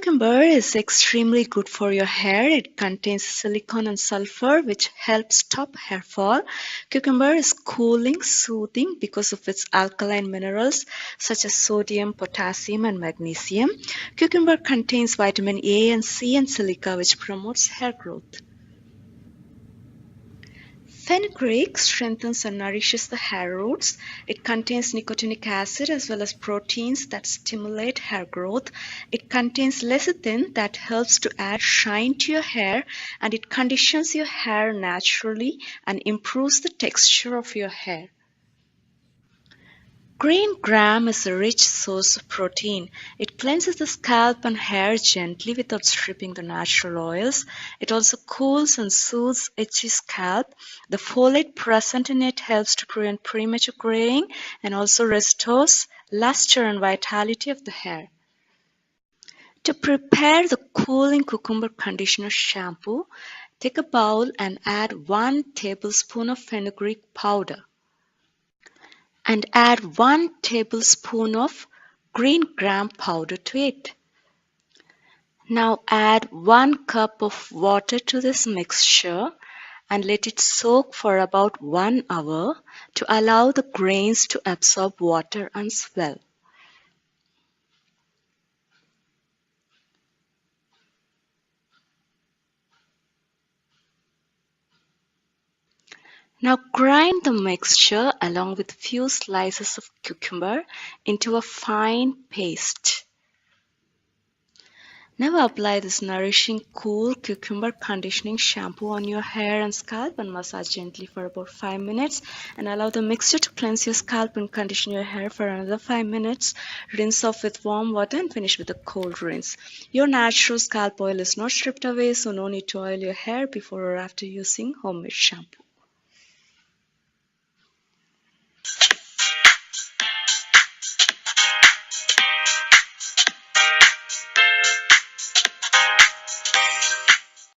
Cucumber is extremely good for your hair. It contains silicone and sulfur, which helps stop hair fall. Cucumber is cooling, soothing because of its alkaline minerals such as sodium, potassium, and magnesium. Cucumber contains vitamin A and C and silica, which promotes hair growth. Fenugreek strengthens and nourishes the hair roots. It contains nicotinic acid as well as proteins that stimulate hair growth. It contains lecithin that helps to add shine to your hair, and it conditions your hair naturally and improves the texture of your hair. Green gram is a rich source of protein. It cleanses the scalp and hair gently without stripping the natural oils. It also cools and soothes itchy scalp. The folate present in it helps to prevent premature graying and also restores luster and vitality of the hair. To prepare the cooling cucumber conditioner shampoo, take a bowl and add 1 tablespoon of fenugreek powder. And add 1 tablespoon of green gram powder to it. Now add 1 cup of water to this mixture and let it soak for about 1 hour to allow the grains to absorb water and swell. Now grind the mixture along with few slices of cucumber into a fine paste. Now apply this nourishing, cool cucumber conditioning shampoo on your hair and scalp and massage gently for about 5 minutes and allow the mixture to cleanse your scalp and condition your hair for another 5 minutes. Rinse off with warm water and finish with a cold rinse. Your natural scalp oil is not stripped away, so no need to oil your hair before or after using homemade shampoo.